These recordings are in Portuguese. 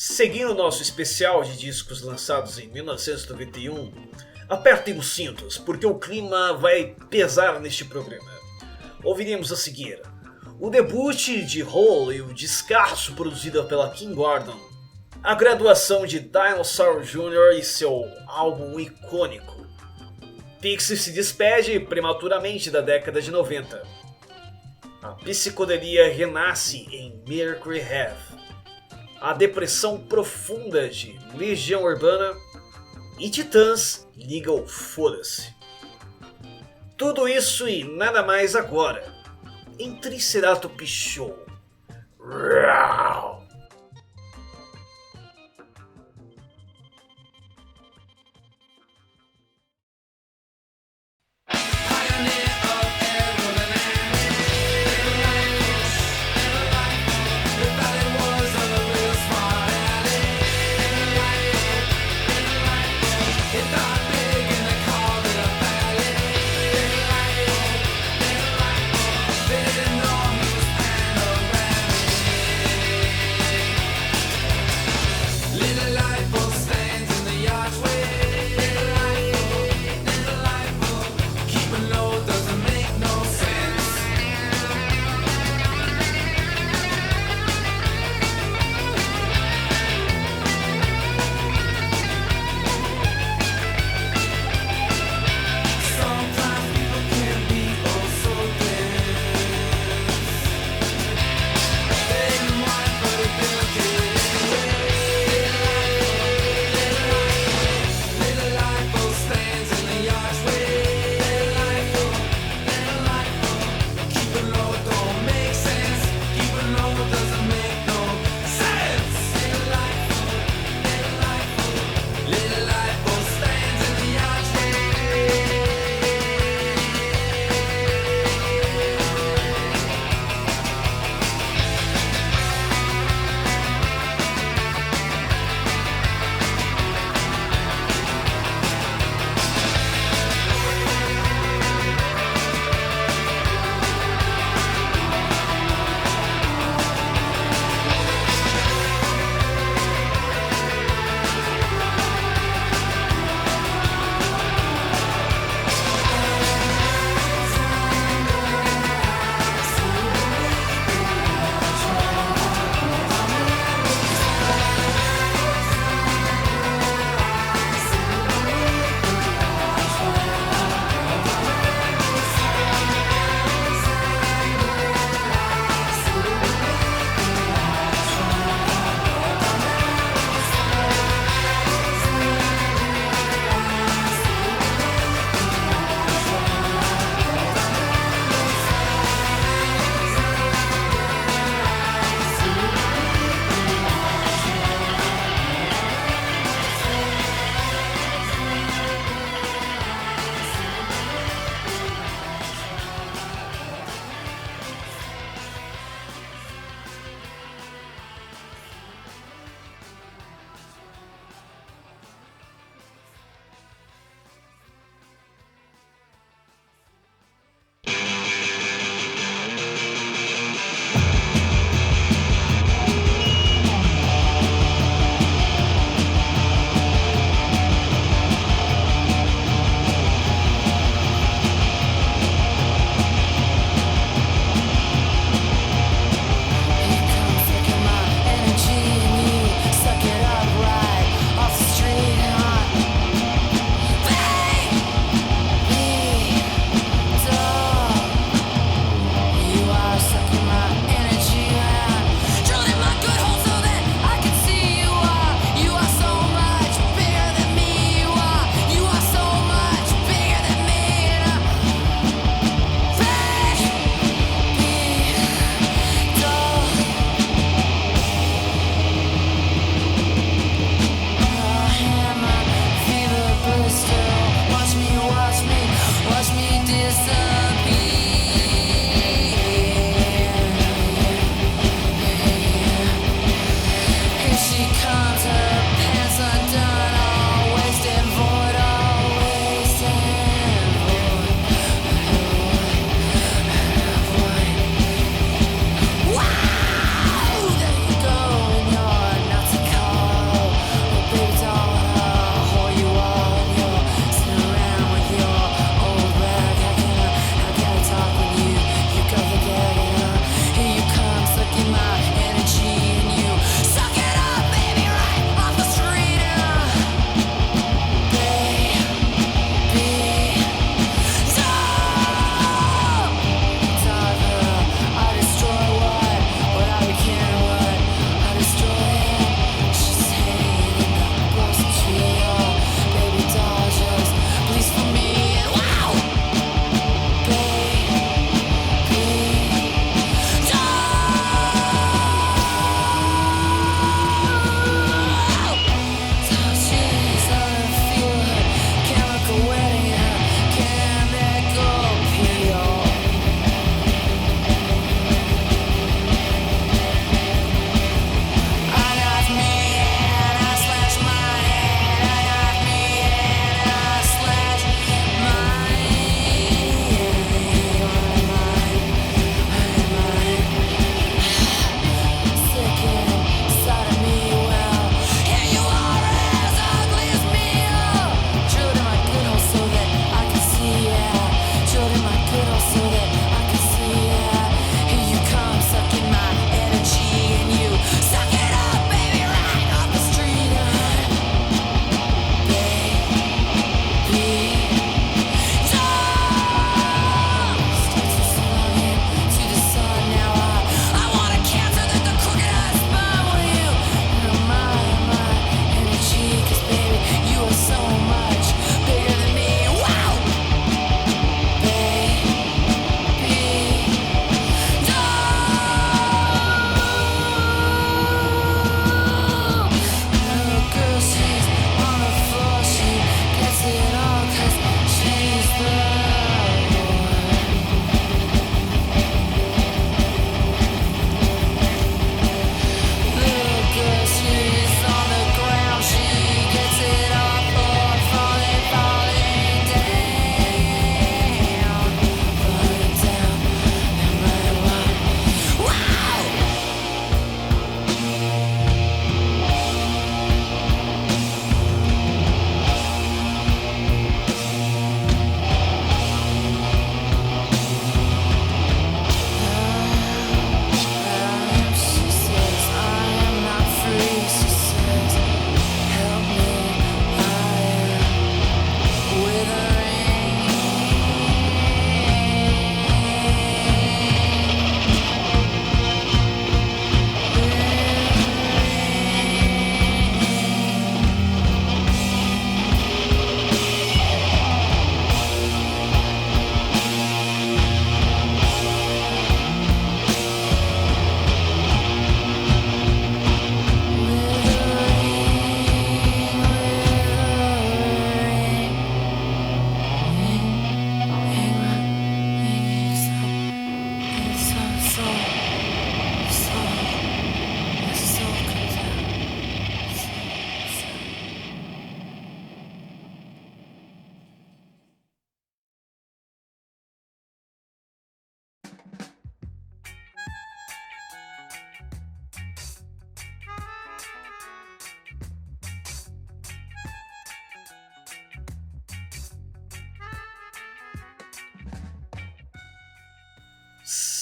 Seguindo nosso especial de discos lançados em 1991, apertem os cintos porque o clima vai pesar neste programa. Ouviremos a seguir o debut de Hole e o descasso produzido pela King Gordon, a graduação de Dinosaur Jr. e seu álbum icônico. Pixies se despede prematuramente da década de 90. A psicodelia renasce em Mercury Health. A depressão profunda de Legião Urbana e Titãs liga o foda-se. Tudo isso e nada mais agora em Triceratops Show. Rau!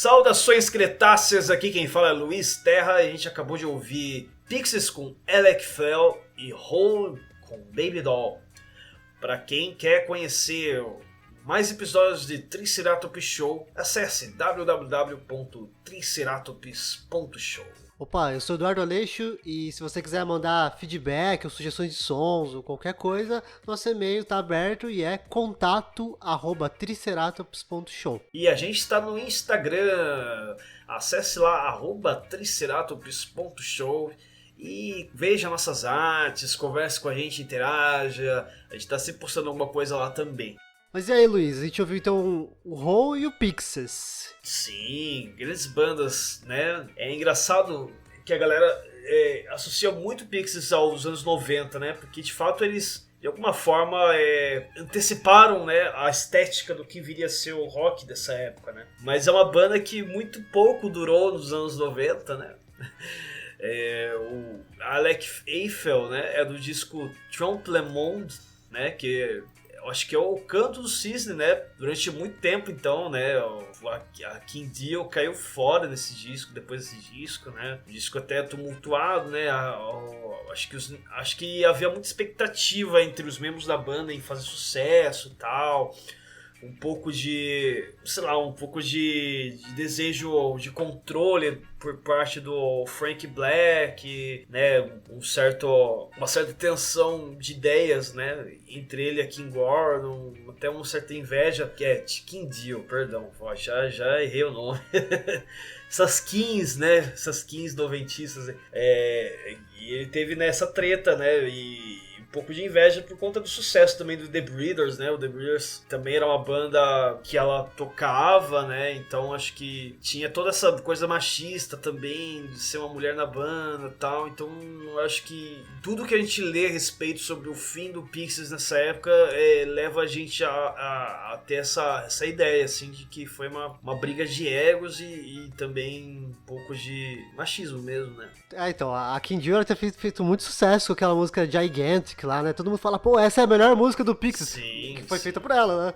Saudações cretáceas, aqui quem fala é Luiz Terra. E a gente acabou de ouvir Pixies com Alec Fell e Hole com Baby Doll. Para quem quer conhecer mais episódios de Triceratops Show, acesse www.triceratops.show. Opa, eu sou Eduardo Aleixo e se você quiser mandar feedback ou sugestões de sons ou qualquer coisa, nosso e-mail está aberto e é contato@triceratops.show. E a gente está no Instagram, acesse lá @triceratops.show e veja nossas artes, converse com a gente, interaja, a gente está sempre postando alguma coisa lá também. Mas e aí, Luiz, a gente ouviu então o Hole e o Pixies. Sim, grandes bandas, né? É engraçado que a galera associa muito Pixies aos anos 90, né? Porque de fato eles, de alguma forma, anteciparam, né, a estética do que viria a ser o rock dessa época, né? Mas é uma banda que muito pouco durou nos anos 90, né? O Alec Eiffel, né, é do disco Trompe le Monde, né? Que eu acho que é o canto do cisne, né? Durante muito tempo, então, né? A Kim Deal caiu fora desse disco, depois desse disco, né? O disco até tumultuado, né? Acho que havia muita expectativa entre os membros da banda em fazer sucesso e tal. Um pouco de, sei lá, de desejo de controle por parte do Frank Black, né, uma certa tensão de ideias, né, entre ele e a Kim Gordon, até uma certa inveja, que é de Kim Deal, perdão, já errei o nome. Essas Kings, né, essas Kings noventistas, e ele teve nessa treta, né, e um pouco de inveja por conta do sucesso também do The Breeders, né? O The Breeders também era uma banda que ela tocava, né? Então acho que tinha toda essa coisa machista também, de ser uma mulher na banda e tal. Então acho que tudo que a gente lê a respeito sobre o fim do Pixies nessa época leva a gente a ter essa ideia, assim, de que foi uma briga de egos e também um pouco de machismo mesmo, né? Então, a Kim Deal tem feito muito sucesso com aquela música Gigantic lá, né? Todo mundo fala, pô, essa é a melhor música do Pixies, que foi feita por ela,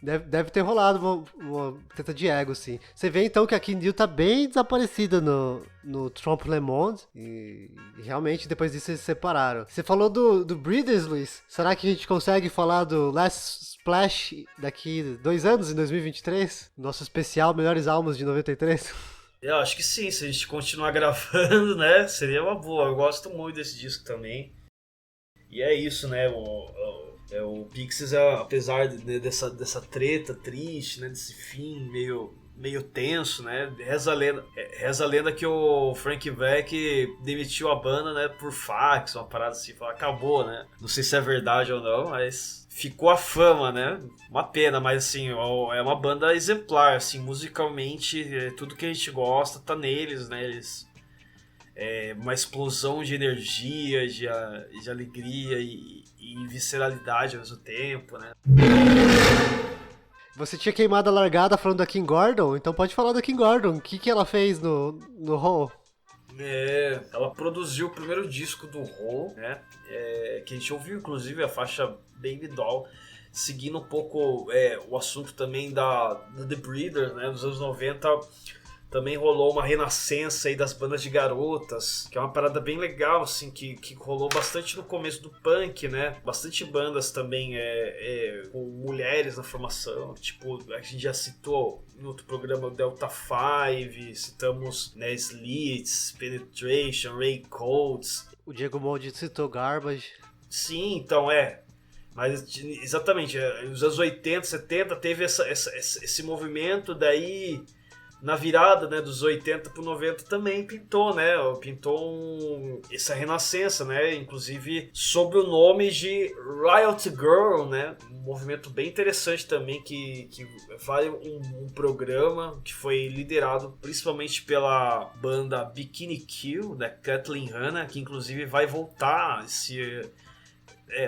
né? Deve ter rolado uma treta de ego, sim. Você vê então que a Kim Deal tá bem desaparecida no Trompe le Monde e realmente depois disso eles se separaram. Você falou do Breeders, Luiz. Será que a gente consegue falar do Last Splash daqui 2 anos, em 2023? Nosso especial Melhores Álbuns de 93? Eu acho que sim, se a gente continuar gravando, né, seria uma boa. Eu gosto muito desse disco também. E é isso, né, o Pixies, apesar dessa treta triste, né, desse fim meio tenso, né, reza a lenda que o Frank Beck demitiu a banda, né, por fax, uma parada assim, falou, acabou, né. Não sei se é verdade ou não, mas ficou a fama, né? Uma pena, mas assim, é uma banda exemplar, assim, musicalmente, tudo que a gente gosta tá neles, né? Eles, uma explosão de energia, de alegria e visceralidade ao mesmo tempo, né? Você tinha queimado a largada falando da Kim Gordon, então pode falar da Kim Gordon. O que ela fez no Hole? Ela produziu o primeiro disco do Hole, né? Que a gente ouviu, inclusive, a faixa Baby Doll, seguindo um pouco o assunto também do The Breeders, né? Dos anos 90, também rolou uma renascença aí das bandas de garotas, que é uma parada bem legal, assim, que rolou bastante no começo do punk, né? Bastante bandas também com mulheres na formação, tipo, a gente já citou em outro programa o Delta 5, citamos, né, Slits, Penetration, Ray Coates. O Diego Molde citou Garbage. Sim, então mas exatamente, nos anos 80, 70 teve esse movimento, daí na virada, né, dos 80 para 90 também pintou, né? Pintou essa renascença, né? Inclusive sob o nome de Riot Girl, né? Um movimento bem interessante também que vale um programa que foi liderado principalmente pela banda Bikini Kill, da Kathleen Hanna, que inclusive vai voltar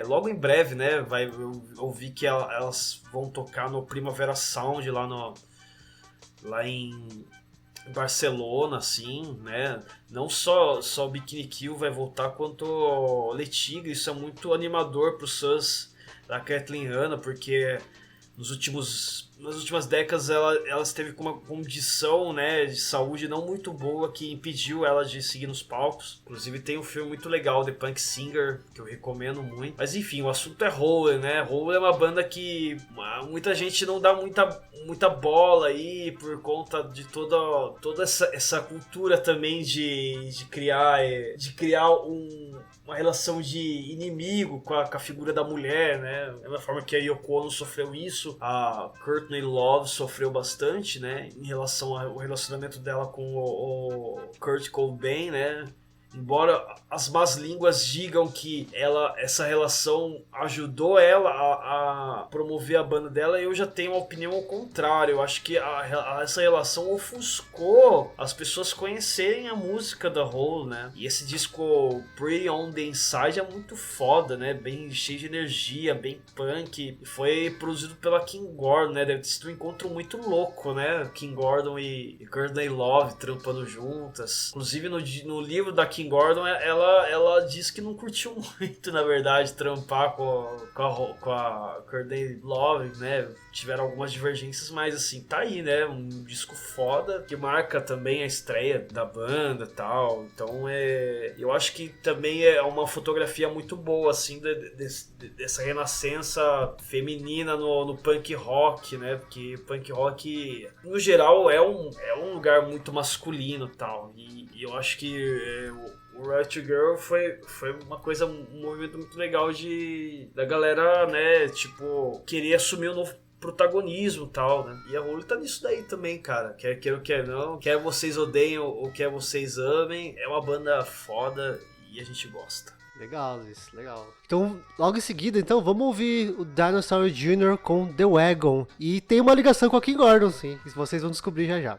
logo em breve, né? Eu ouvi que elas vão tocar no Primavera Sound lá em Barcelona, assim, né? Não só o Bikini Kill vai voltar, quanto o Le Tigre. Isso é muito animador para os fãs da Kathleen Hanna, porque nas últimas décadas ela esteve com uma condição, né, de saúde não muito boa que impediu ela de seguir nos palcos. Inclusive tem um filme muito legal, The Punk Singer, que eu recomendo muito. Mas enfim, o assunto é Hole, né? Hole é uma banda que muita gente não dá muita bola aí por conta de toda essa cultura também de criar uma relação de inimigo com a figura da mulher, né? Da mesma forma que a Yoko Ono sofreu isso, a Courtney Love sofreu bastante, né? Em relação ao relacionamento dela com o Kurt Cobain, né? Embora as más línguas digam que essa relação ajudou ela a promover a banda dela, eu já tenho uma opinião ao contrário. Eu acho que essa relação ofuscou as pessoas conhecerem a música da Hole, né? E esse disco Prey on the Inside é muito foda, né? Bem cheio de energia, bem punk. Foi produzido pela Kim Gordon, né? Deve ter sido um encontro muito louco, né? Kim Gordon e Courtney Love trampando juntas. Inclusive no livro da Kim Gordon, ela disse que não curtiu muito, na verdade, trampar com a Courtney Love, né? Tiveram algumas divergências, mas assim, tá aí, né? Um disco foda, que marca também a estreia da banda e tal. Então eu acho que também é uma fotografia muito boa, assim, dessa renascença feminina no punk rock, né? Porque punk rock, no geral, é um lugar muito masculino e tal. E eu acho que o Riot Girl foi um movimento muito legal da galera, né, tipo, querer assumir um novo protagonismo e tal, né? E a Hole tá nisso daí também, cara. Quer não, quer vocês odeiem ou quer vocês amem, é uma banda foda e a gente gosta. Legal, Luiz, legal. Então, logo em seguida, vamos ouvir o Dinosaur Jr. com The Wagon. E tem uma ligação com a Kim Gordon, sim, que vocês vão descobrir já já.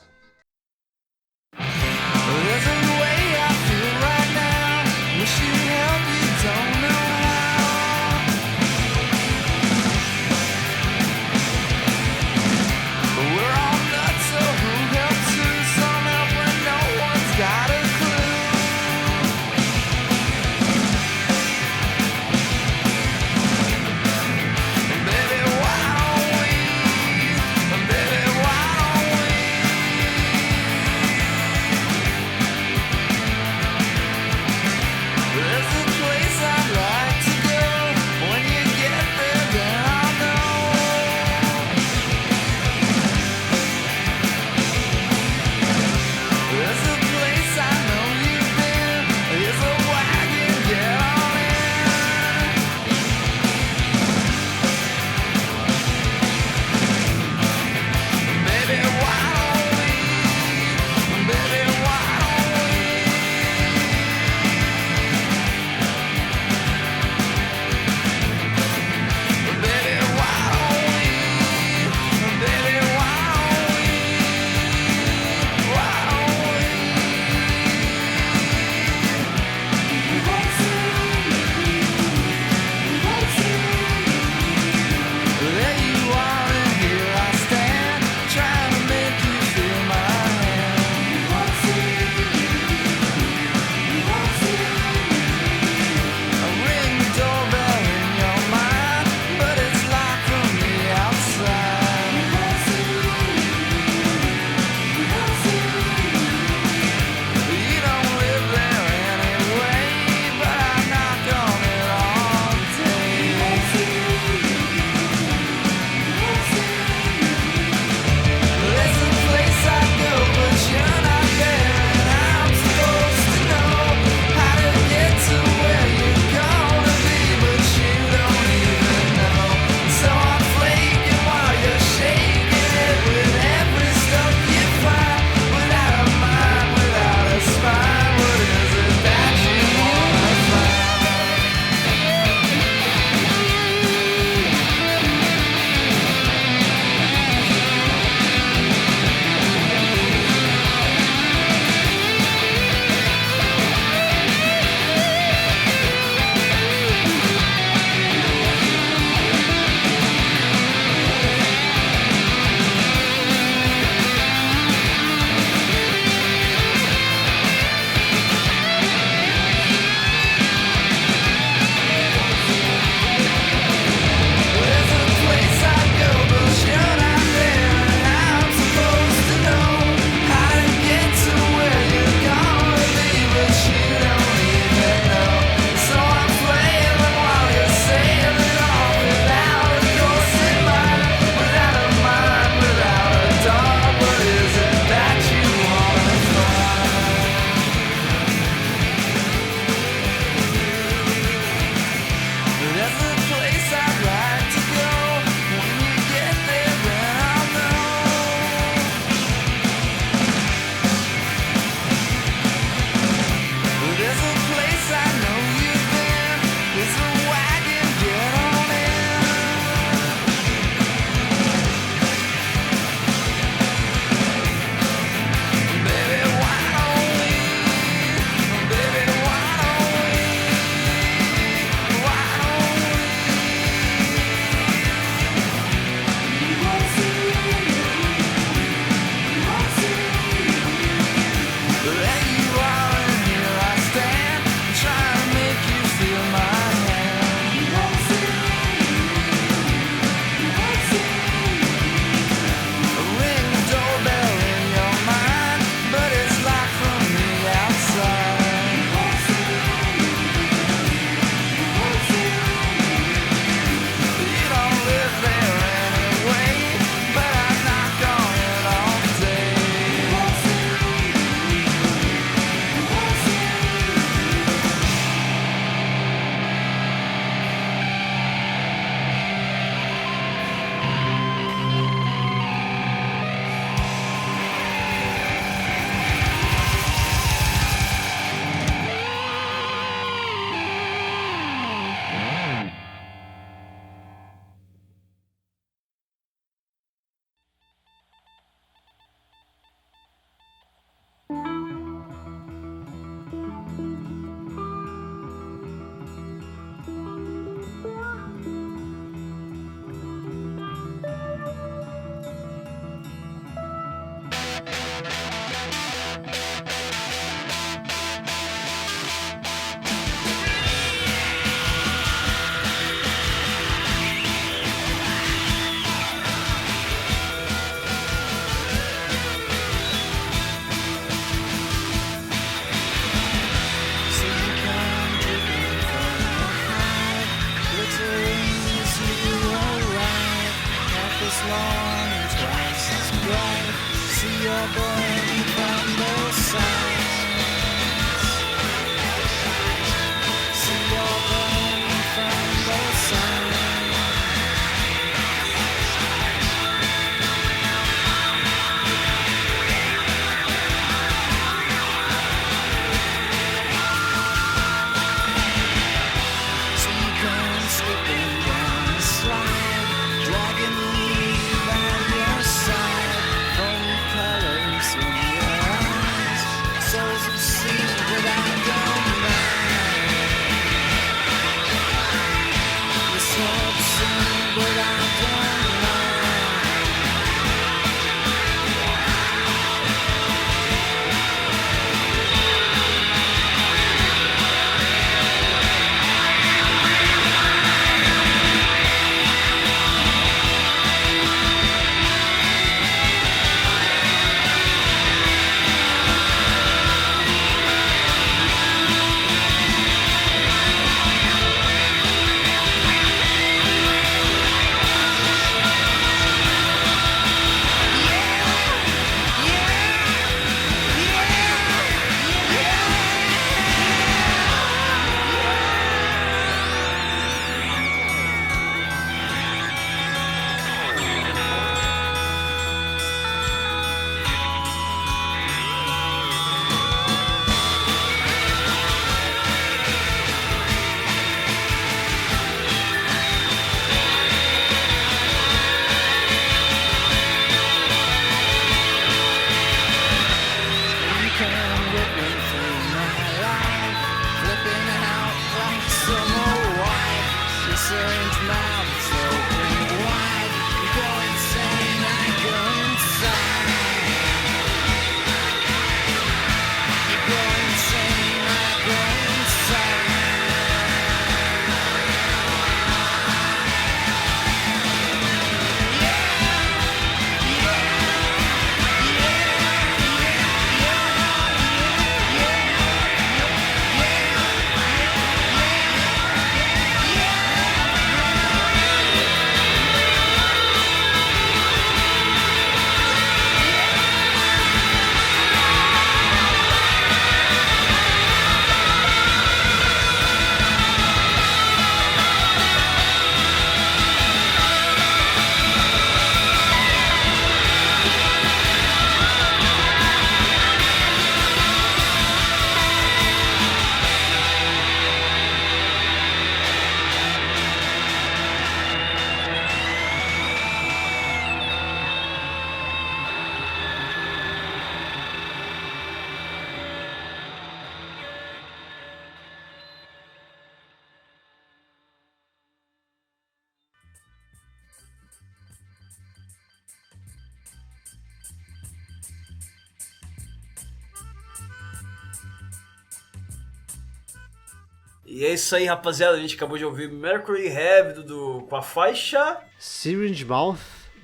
E é isso aí, rapaziada. A gente acabou de ouvir Mercury Heavy com a faixa Syringe Mouth,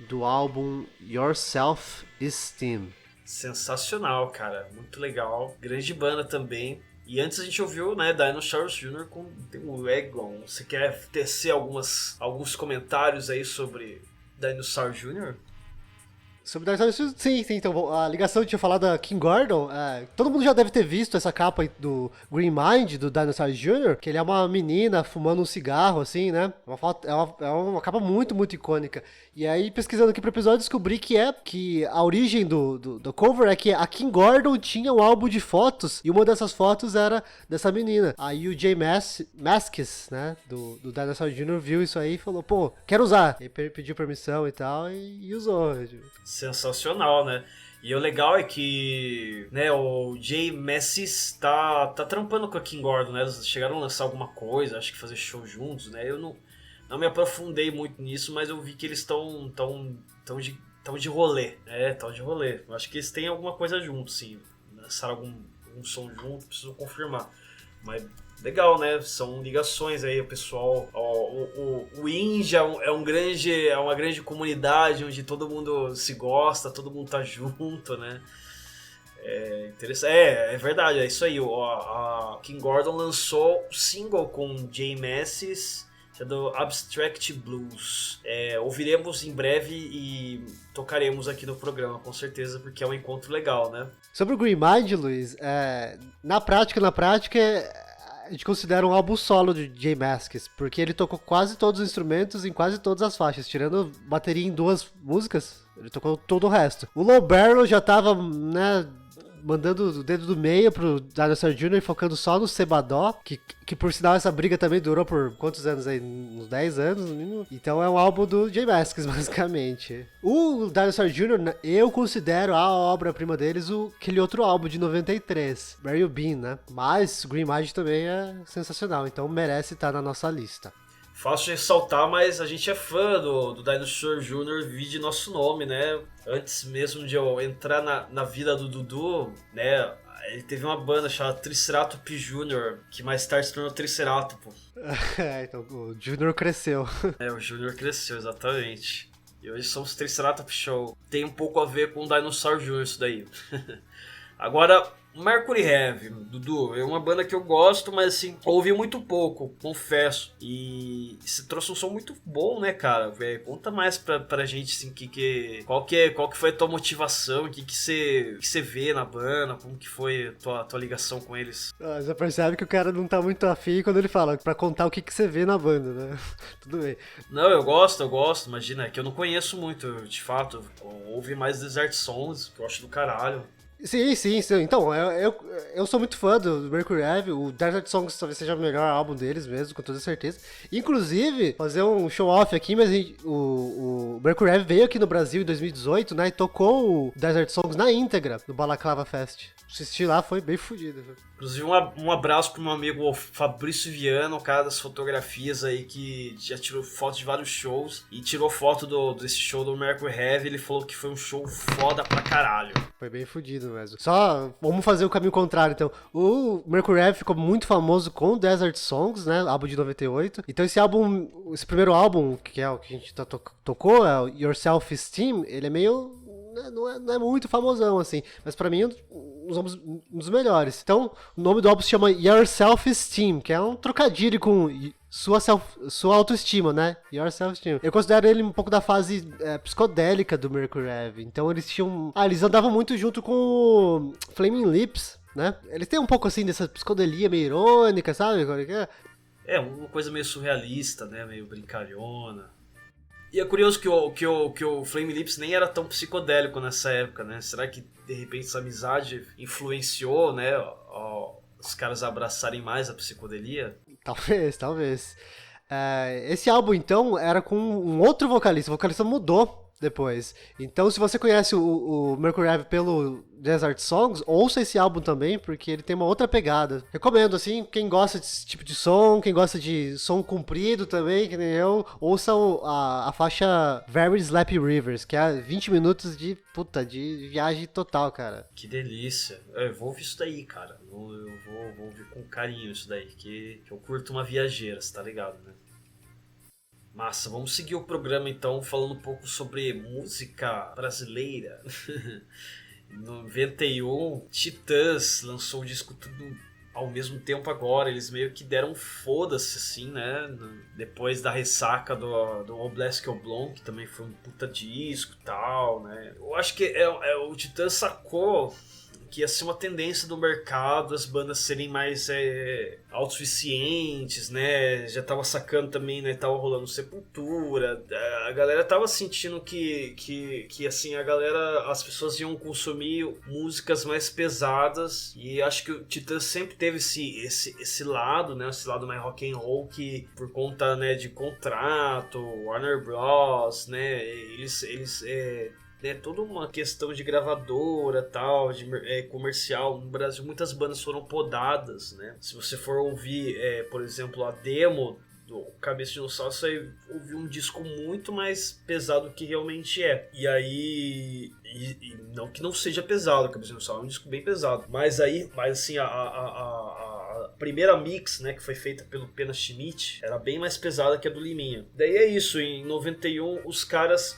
do álbum Yourself Esteem. Sensacional, cara. Muito legal. Grande banda também. E antes a gente ouviu, né, Dinosaurs Jr. com o Egon. Você quer tecer alguns comentários aí sobre Dinosaur Jr.? Sobre Dinosaur, sim, então a ligação que eu tinha falado da King Gordon, todo mundo já deve ter visto essa capa do Green Mind, do Dinosaur Jr., que ele é uma menina fumando um cigarro, assim, né? É uma capa muito, muito icônica. E aí, pesquisando aqui pro episódio, descobri que a origem do cover é que a King Gordon tinha um álbum de fotos, e uma dessas fotos era dessa menina. Aí o Jay Mascis, né, do Dinosaur Jr., viu isso aí e falou, pô, quero usar. E pediu permissão e tal, e usou. Sensacional, né? E o legal é que, né, o Jay Mascis tá trampando com a King Gordon, né? Eles chegaram a lançar alguma coisa, acho que fazer show juntos, né? Eu não me aprofundei muito nisso, mas eu vi que eles estão de rolê, né? Estão de rolê. Eu acho que eles têm alguma coisa juntos, sim. Lançaram algum som junto, preciso confirmar. Mas legal, né? São ligações aí, o pessoal. O indie é uma grande comunidade onde todo mundo se gosta, todo mundo tá junto, né? É interessante. É verdade, é isso aí. A King Gordon lançou o single com Jay Mascis que é do Abstract Blues. Ouviremos em breve e tocaremos aqui no programa, com certeza, porque é um encontro legal, né? Sobre o Green Mind, Luiz, na prática, a gente considera um álbum solo de J Mascis, porque ele tocou quase todos os instrumentos em quase todas as faixas, tirando bateria em 2 músicas, ele tocou todo o resto. O Low Barrel já tava, né, mandando o dedo do meio pro Dinosaur Jr., focando só no Sebadó, que por sinal essa briga também durou por quantos anos aí? Uns 10 anos, no mínimo. Então é um álbum do J Mascis, basicamente. O Dinosaur Jr., eu considero a obra-prima deles aquele outro álbum de 93, Where You Been, né? Mas Green Mind também é sensacional, então merece estar na nossa lista. Fácil de ressaltar, mas a gente é fã do Dinosaur Jr., vide nosso nome, né? Antes mesmo de eu entrar na vida do Dudu, né? Ele teve uma banda chamada Triceratops Jr., que mais tarde se tornou Triceratops. Então o Jr. cresceu. O Jr. cresceu, exatamente. E hoje somos Triceratops Show. Tem um pouco a ver com o Dinosaur Jr. isso daí. Agora, Mercury Heavy, Dudu, é uma banda que eu gosto, mas assim, ouvi muito pouco, confesso. E você trouxe um som muito bom, né, cara? Conta mais pra gente, assim, qual que foi a tua motivação, o que você vê na banda, como que foi a tua ligação com eles. Você percebe que o cara não tá muito afim quando ele fala, pra contar o que você vê na banda, né? Tudo bem. Não, eu gosto, imagina, é que eu não conheço muito, de fato. Eu ouvi mais Desert Songs, que eu acho do caralho. Sim. Então, eu sou muito fã do Mercury Heavy. O Desert Songs talvez seja o melhor álbum deles mesmo, com toda certeza. Inclusive, fazer um show-off aqui, mas o Mercury Heavy veio aqui no Brasil em 2018, né? E tocou o Desert Songs na íntegra, no Balaclava Fest. Assisti lá, foi bem fodido. Inclusive, um abraço pro meu amigo Fabrício Viano, o cara das fotografias aí, que já tirou foto de vários shows e tirou foto desse show do Mercury Heavy. Ele falou que foi um show foda pra caralho. Foi bem fodido mesmo. Só, vamos fazer o caminho contrário, então. O Mercury Heavy ficou muito famoso com Desert Songs, né? Álbum de 98. Então esse primeiro álbum, que é o que a gente tocou, é o Your Self Esteem, ele é meio... Não é muito famosão, assim. Mas pra mim, um dos melhores. Então, o nome do álbum se chama Your Self Esteem, que é um trocadilho com sua autoestima, né? Your Self Esteem. Eu considero ele um pouco da fase psicodélica do Mercury Heavy. Então, eles tinham... eles andavam muito junto com o Flaming Lips, né? Eles têm um pouco, assim, dessa psicodelia meio irônica, sabe? Uma coisa meio surrealista, né? Meio brincalhona. E é curioso que o Flame Lips nem era tão psicodélico nessa época, né? Será que, de repente, essa amizade influenciou, né? Os caras abraçarem mais a psicodelia? Talvez. Esse álbum, então, era com um outro vocalista. O vocalista mudou depois. Então, se você conhece o Mercury Heavy pelo Desert Songs, ouça esse álbum também, porque ele tem uma outra pegada. Recomendo, assim, quem gosta desse tipo de som, quem gosta de som comprido também, que nem eu, ouça a faixa Very Slappy Rivers, que é 20 minutos de viagem total, cara. Que delícia. Eu vou ouvir isso daí, cara. Eu vou ouvir com carinho isso daí, que eu curto uma viajeira, você tá ligado, né? Massa, vamos seguir o programa então falando um pouco sobre música brasileira. Em 91, Titãs lançou o disco tudo ao mesmo tempo agora. Eles meio que deram foda-se assim, né? Depois da ressaca do Oblast Oblong, que também foi um puta disco e tal, né? Eu acho que o Titãs sacou que ia ser uma tendência do mercado, as bandas serem mais autossuficientes, né? Já tava sacando também, né? Tava rolando Sepultura. A galera tava sentindo que assim, as pessoas iam consumir músicas mais pesadas, e acho que o Titãs sempre teve esse lado, né? Esse lado mais rock and roll, que por conta, né, de contrato, Warner Bros, né? Eles toda uma questão de gravadora, tal, de comercial. No Brasil, muitas bandas foram podadas, né? Se você for ouvir, por exemplo, a demo do Cabeça de Dinossauro, você vai ouvir um disco muito mais pesado do que realmente é. E aí... não que não seja pesado, Cabeça de Dinossauro é um disco bem pesado. Mas assim, primeira mix, né, que foi feita pelo Pena Schmidt, era bem mais pesada que a do Liminha. Daí é isso, em 91 os caras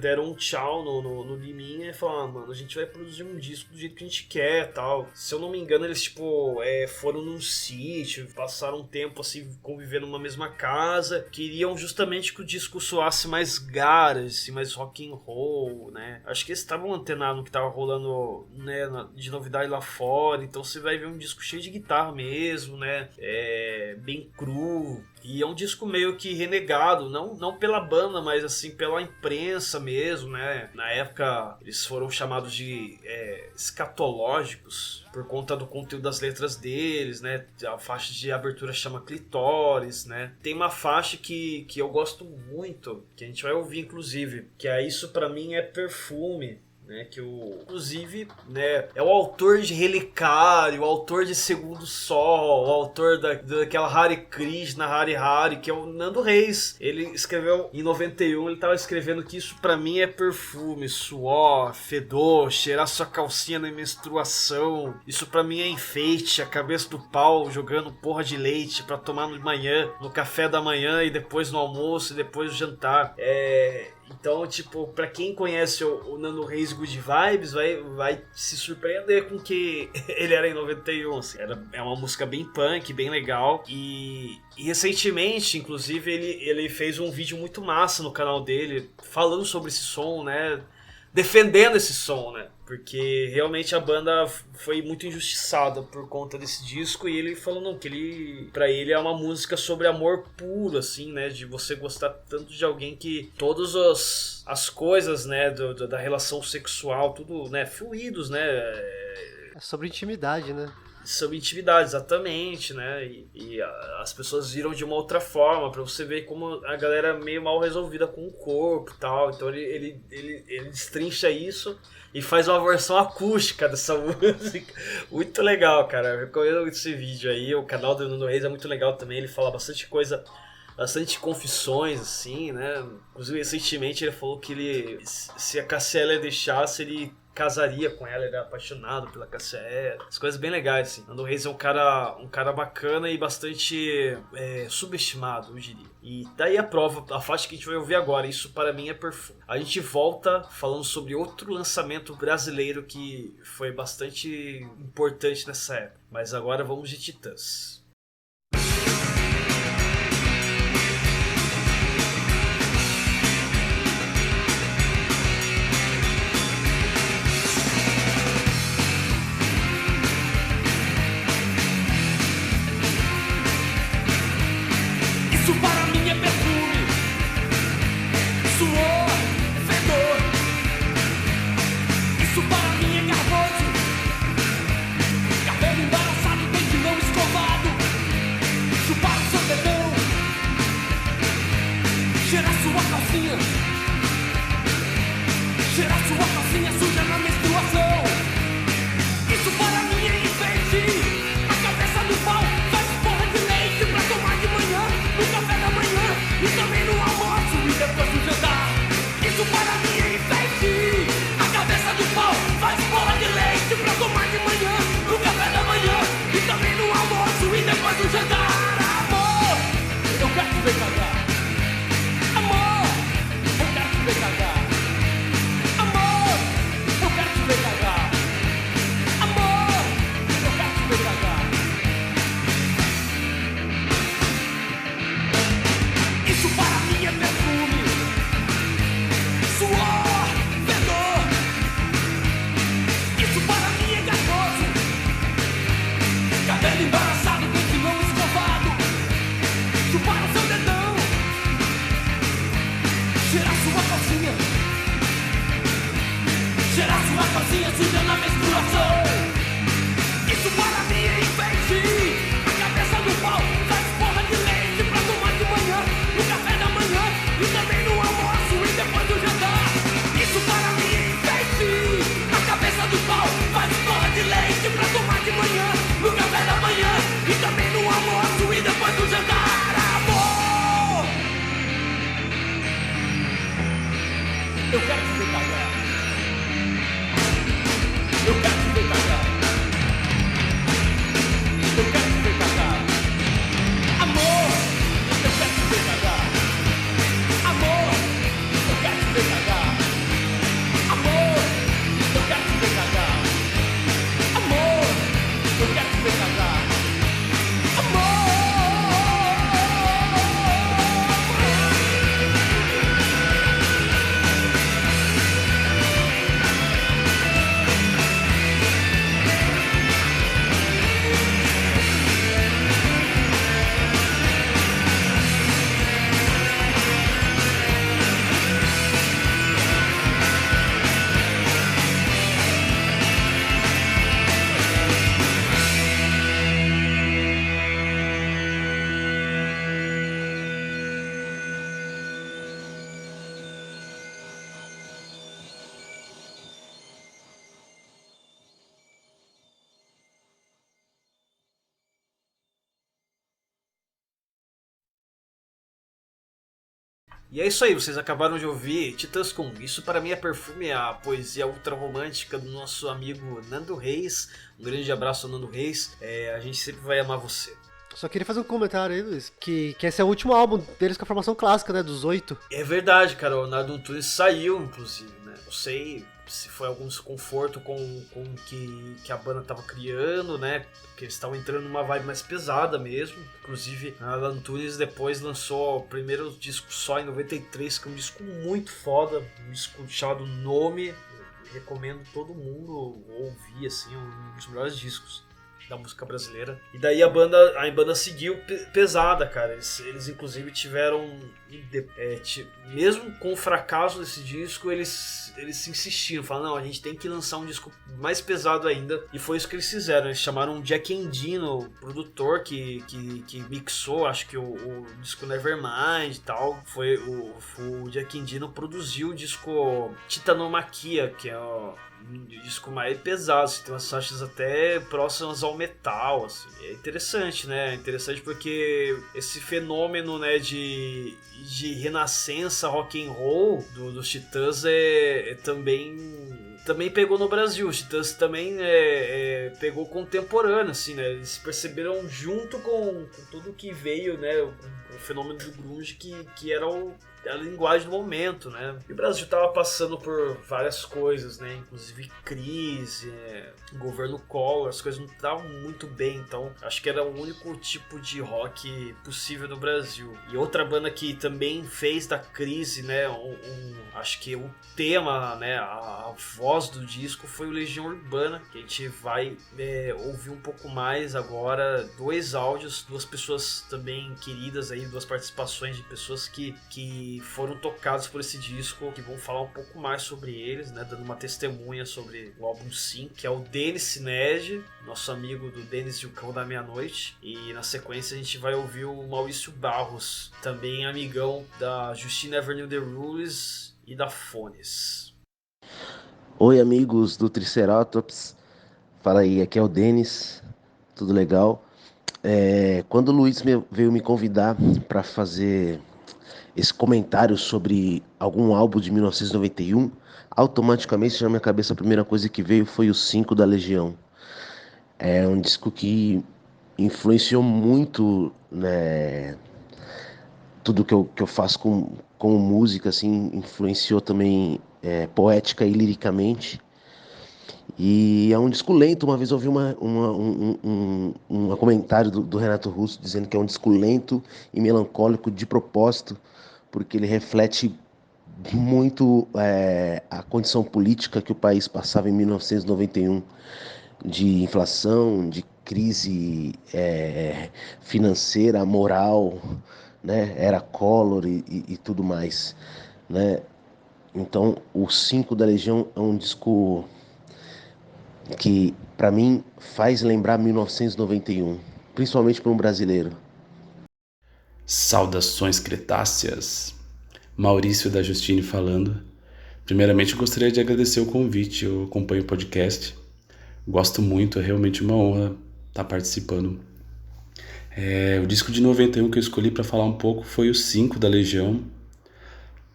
deram um tchau no Liminha e falaram, mano, a gente vai produzir um disco do jeito que a gente quer, tal. Se eu não me engano, eles, tipo, foram num sítio, passaram um tempo, assim, convivendo numa mesma casa, queriam justamente que o disco soasse mais garage, mais rock and roll, né? Acho que eles estavam antenados no que tava rolando, né, de novidade lá fora, então você vai ver um disco cheio de guitarra mesmo, né? Bem cru. E é um disco meio que renegado, não pela banda, mas assim pela imprensa mesmo, né? Na época eles foram chamados de escatológicos por conta do conteúdo das letras deles, né? A faixa de abertura chama Clitóris, né? Tem uma faixa que eu gosto muito, que a gente vai ouvir inclusive, que é Isso Pra Mim É Perfume. Né, que inclusive, né, é o autor de Relicário, o autor de Segundo Sol, o autor daquela Hare Krishna, Hare Hare, que é o Nando Reis. Ele escreveu em 91, ele estava escrevendo que isso pra mim é perfume, suor, fedor, cheirar sua calcinha na menstruação. Isso pra mim é enfeite, a cabeça do pau jogando porra de leite pra tomar no manhã, no café da manhã e depois no almoço e depois no jantar. Então, tipo, pra quem conhece o Nando Reis Good Vibes, vai se surpreender com que ele era em 91. Assim. É uma música bem punk, bem legal. E recentemente, inclusive, ele fez um vídeo muito massa no canal dele, falando sobre esse som, né? Defendendo esse som, né? Porque realmente a banda foi muito injustiçada por conta desse disco. E ele falou não, que pra ele é uma música sobre amor puro, assim, né? De você gostar tanto de alguém que todas as coisas, né? Da relação sexual, tudo, né? Fluidos, né? É sobre intimidade, né? Sobre intimidade, exatamente, né? E as pessoas viram de uma outra forma, pra você ver como a galera é meio mal resolvida com o corpo e tal. Então ele destrincha isso e faz uma versão acústica dessa música. Muito legal, cara. Eu recomendo esse vídeo aí. O canal do Nando Reis é muito legal também. Ele fala bastante coisa, bastante confissões, assim, né? Inclusive, recentemente ele falou que se a Cassia deixasse, ele casaria com ela, ele era apaixonado pela Cassia Eller. As coisas bem legais, assim. Nando Reis é um cara bacana e bastante subestimado, eu diria. E daí a prova, a faixa que a gente vai ouvir agora, Isso Para Mim É Perfume. A gente volta falando sobre outro lançamento brasileiro que foi bastante importante nessa época. Mas agora vamos de Titãs. Isso para mim é perfume, suor, fedor. Isso para mim é garboso, cabelo embaraçado, dente não escovado. Chupar o seu dedão, cheirar sua calcinha, cheirar sua calcinha suja na menstruação. Isso para mim é enfeite, a cabeça do pau faz porra de leite pra tomar de manhã, no café da manhã e também no almoço e depois do jantar. Isso para mim é enfeite, a cabeça do pau faz porra de leite pra tomar de manhã, no café da manhã e também no almoço e depois do jantar. Amor, eu quero te ver cagar. Amor, eu quero te ver cagar. Amor, eu quero te ver cagar. Amor, eu quero te ver cagar. Isso para mim é perfume, suor, fedor. Isso para mim é garboso, cabelo embaraçado, dente não escovado. Chupar o seu dedão, cheirar sua calcinha, cheirar sua calcinha suja na menstruação. Isso para mim é enfeite, a cabeça do pau faz porra de leite pra tomar de manhã, no café da manhã e também no almoço e depois do jantar. Isso para mim é enfeite, a cabeça do pau faz porra de leite pra tomar de manhã, no café da manhã e também no almoço e depois do jantar. Amor, eu quero te ver cagar. Eu quero te ver cagar. Eu quero E é isso aí, vocês acabaram de ouvir Titãs com Isso Para Mim é Perfume, a poesia ultra romântica do nosso amigo Nando Reis. Um grande abraço ao Nando Reis, a gente sempre vai amar você. Só queria fazer um comentário aí, Luiz, que esse é o último álbum deles com a formação clássica, né, dos 8. É verdade, cara, o Nado Antunes saiu, inclusive, né, não sei se foi algum desconforto com o que a banda tava criando, né, porque eles estavam entrando numa vibe mais pesada mesmo. Inclusive, a Nado Antunes depois lançou o primeiro disco só em 93, que é um disco muito foda, um disco chamado Nome. Eu recomendo todo mundo ouvir, assim, um dos melhores discos da música brasileira. E daí a banda seguiu pesada, cara. Eles inclusive tiveram, mesmo com o fracasso desse disco, eles se insistiram, falaram, não, a gente tem que lançar um disco mais pesado ainda. E foi isso que eles fizeram. Eles chamaram o Jack Endino, o produtor que mixou, acho que o disco Nevermind e tal. Foi o Jack Endino produziu o disco Titanomaquia, que é um disco mais pesado, assim, tem umas faixas até próximas ao metal, assim. É interessante, né? É interessante porque esse fenômeno, né, de renascença rock and roll dos Titãs também pegou no Brasil. Os Titãs também pegou contemporâneo, assim, né? Eles perceberam junto com tudo que veio, né? O fenômeno do grunge que era a linguagem do momento, né? E o Brasil estava passando por várias coisas, né? Inclusive crise, governo Collor, as coisas não estavam muito bem, então acho que era o único tipo de rock possível no Brasil. E outra banda que também fez da crise, né? Acho que o tema, né? A voz do disco foi o Legião Urbana, que a gente vai ouvir um pouco mais agora. 2 áudios, 2 pessoas também queridas aí, 2 participações de pessoas que foram tocados por esse disco, que vão falar um pouco mais sobre eles, né, dando uma testemunha sobre o álbum 5, que é o Denis Sinege, nosso amigo do Denis e o Cão da Meia-Noite, e na sequência a gente vai ouvir o Maurício Barros, também amigão da Justina Never Knew the Rules e da Fones. Oi amigos do Triceratops, fala aí, aqui é o Denis, tudo legal? Quando o Luiz veio me convidar para fazer esse comentário sobre algum álbum de 1991, automaticamente na minha cabeça a primeira coisa que veio foi o 5 da Legião. É um disco que influenciou muito, né, tudo que eu faço com música, assim, influenciou também poética e liricamente. E é um disco lento. Uma vez eu ouvi um comentário do Renato Russo dizendo que é um disco lento e melancólico de propósito, porque ele reflete muito a condição política que o país passava em 1991, de inflação, de crise financeira, moral, né? Era Collor e tudo mais, né? Então, o 5 da Legião é um disco que, para mim, faz lembrar 1991, principalmente para um brasileiro. Saudações cretáceas, Maurício da Justine falando. Primeiramente eu gostaria de agradecer o convite, eu acompanho o podcast, gosto muito, é realmente uma honra estar participando. O disco de 91 que eu escolhi para falar um pouco foi o 5 da Legião.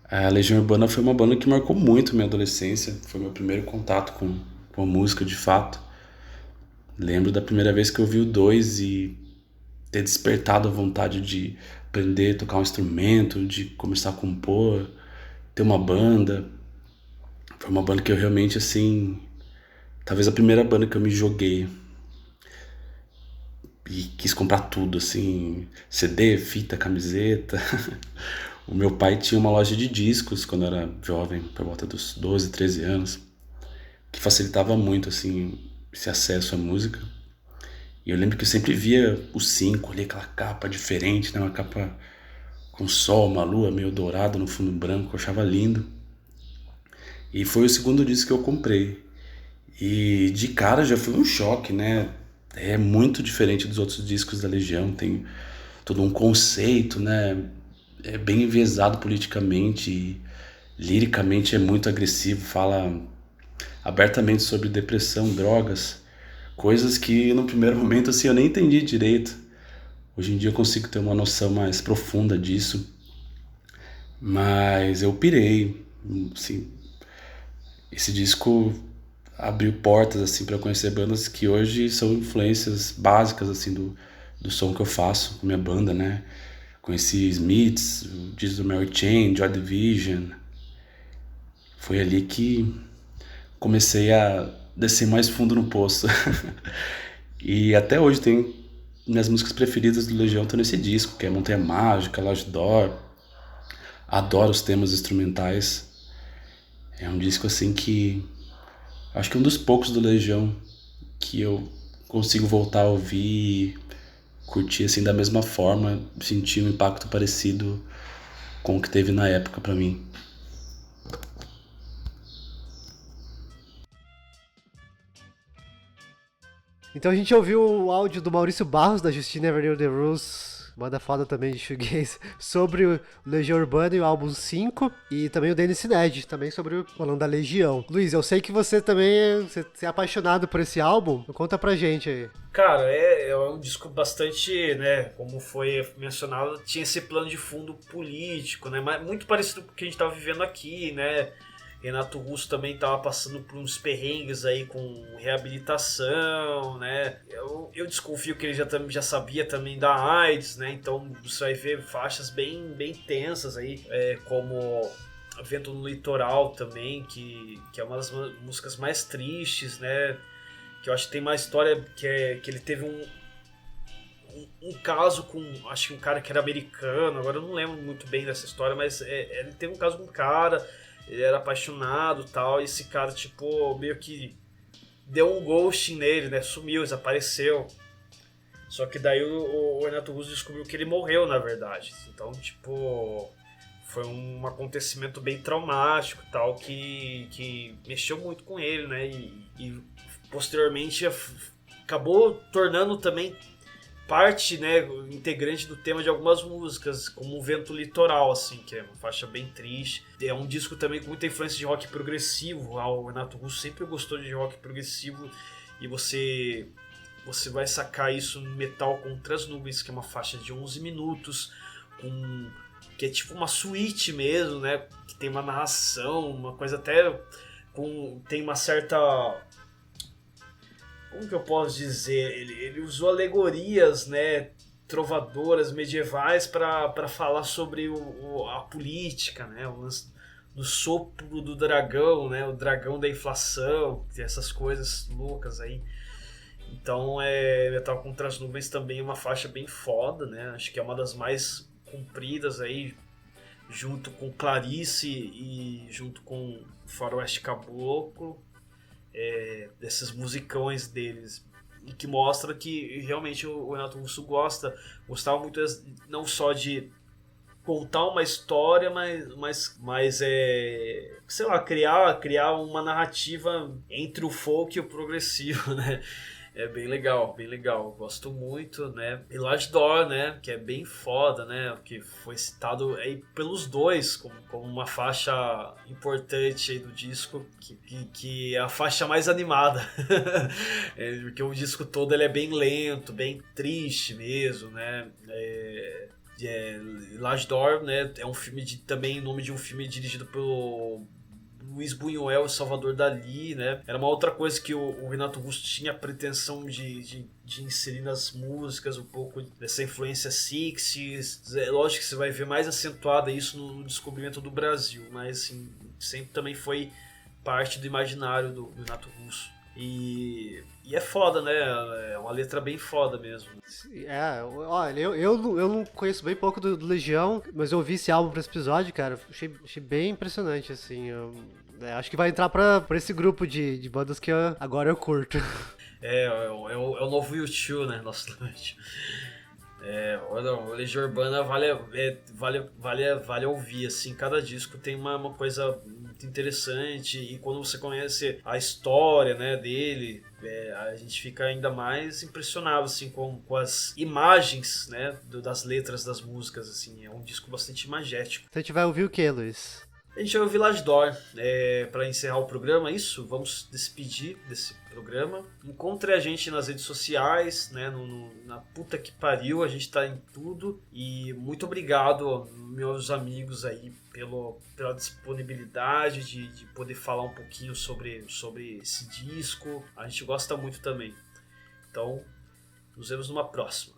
A Legião Urbana foi uma banda que marcou muito minha adolescência, foi meu primeiro contato com a música de fato. Lembro da primeira vez que eu vi o 2 e ter despertado a vontade de aprender a tocar um instrumento, de começar a compor, ter uma banda. Foi uma banda que eu realmente, assim, talvez a primeira banda que eu me joguei e quis comprar tudo, assim, CD, fita, camiseta. O meu pai tinha uma loja de discos quando eu era jovem, por volta dos 12, 13 anos, que facilitava muito, assim, esse acesso à música. E eu lembro que eu sempre via o 5 ali, aquela capa diferente, né? Uma capa com sol, uma lua meio dourada no fundo branco, eu achava lindo. E foi o segundo disco que eu comprei. E de cara já foi um choque, né? É muito diferente dos outros discos da Legião, tem todo um conceito, né? É bem enviesado politicamente e liricamente é muito agressivo, fala abertamente sobre depressão, drogas, coisas que no primeiro momento assim eu nem entendi direito. Hoje em dia eu consigo ter uma noção mais profunda disso. Mas eu pirei, assim, esse disco abriu portas assim para conhecer bandas que hoje são influências básicas assim do som que eu faço com minha banda, né? Conheci Smiths, o disco do Mary Chain, Joy Division. Foi ali que comecei a descer mais fundo no poço. E até hoje tem minhas músicas preferidas do Legião estão nesse disco, que é Montanha Mágica, Lodge Door. Adoro os temas instrumentais. É um disco assim que acho que é um dos poucos do Legião que eu consigo voltar a ouvir e curtir assim da mesma forma, sentir um impacto parecido com o que teve na época pra mim. Então a gente ouviu o áudio do Maurício Barros, da Justin Never Knew the Rules, banda foda também de shoegaze, sobre o Legião Urbana e o álbum 5, e também o Dennis Ned, também falando da Legião. Luiz, eu sei que você também você é apaixonado por esse álbum, conta pra gente aí. Cara, é um disco bastante, né, como foi mencionado, tinha esse plano de fundo político, né, mas muito parecido com o que a gente tá vivendo aqui, né. Renato Russo também estava passando por uns perrengues aí com reabilitação, né? Eu desconfio que ele já sabia também da AIDS, né? Então você vai ver faixas bem tensas aí, como Vento no Litoral também, que é uma das músicas mais tristes, né? Que eu acho que tem uma história que ele teve um caso com, acho que um cara que era americano, agora eu não lembro muito bem dessa história, mas ele teve um caso com um cara. Ele era apaixonado e tal, e esse cara, tipo, meio que deu um ghosting nele, né? Sumiu, desapareceu. Só que daí o Renato Russo descobriu que ele morreu, na verdade. Então, tipo, foi um acontecimento bem traumático e tal, que mexeu muito com ele, né? E posteriormente acabou tornando também parte, né, integrante do tema de algumas músicas, como o Vento Litoral, assim, que é uma faixa bem triste. É um disco também com muita influência de rock progressivo. O Renato Russo sempre gostou de rock progressivo, e você vai sacar isso no Metal Contra as Nuvens, que é uma faixa de 11 minutos, que é tipo uma suíte mesmo, né, que tem uma narração, uma coisa até tem uma certa... Como que eu posso dizer? Ele usou alegorias, né, trovadoras medievais para falar sobre a política, né, no sopro do dragão, né, o dragão da inflação, essas coisas loucas aí. Então, Metal Contra as Nuvens também é uma faixa bem foda, né, acho que é uma das mais compridas aí, junto com Clarice e junto com Faroeste Caboclo. Desses musicões deles, e que mostra que realmente o Renato Russo gostava muito não só de contar uma história, mas sei lá, criar uma narrativa entre o folk e o progressivo, né? É bem legal, eu gosto muito, né? E Lodge Door, né? Que é bem foda, né? Que foi citado aí pelos dois como uma faixa importante aí do disco, que é a faixa mais animada. Porque o disco todo ele é bem lento, bem triste mesmo, né? Lodge Door, né? É um filme também o nome de um filme dirigido pelo Luiz Buñuel e Salvador Dalí, né? Era uma outra coisa que o Renato Russo tinha a pretensão de inserir nas músicas, um pouco dessa influência 60s. Lógico que você vai ver mais acentuada isso no Descobrimento do Brasil, mas assim, sempre também foi parte do imaginário do Renato Russo. E é foda, né? É uma letra bem foda mesmo. Olha, eu não conheço bem pouco do Legião, mas eu ouvi esse álbum pra esse episódio, cara. Achei bem impressionante, assim. Acho que vai entrar pra esse grupo de bandas que agora eu curto. É o novo U2, né? Nossa, o Legião Urbana vale ouvir, assim. Cada disco tem uma coisa muito interessante, e quando você conhece a história, né, dele, a gente fica ainda mais impressionado, assim, com as imagens, né, das letras das músicas, assim. É um disco bastante imagético. Você vai ouvir o que, Luiz? A gente vai ouvir Village Door para encerrar o programa, isso, vamos despedir desse programa. Encontre a gente nas redes sociais, né, na puta que pariu, a gente tá em tudo. E muito obrigado, meus amigos aí, pela disponibilidade de poder falar um pouquinho sobre esse disco. A gente gosta muito também. Então, nos vemos numa próxima.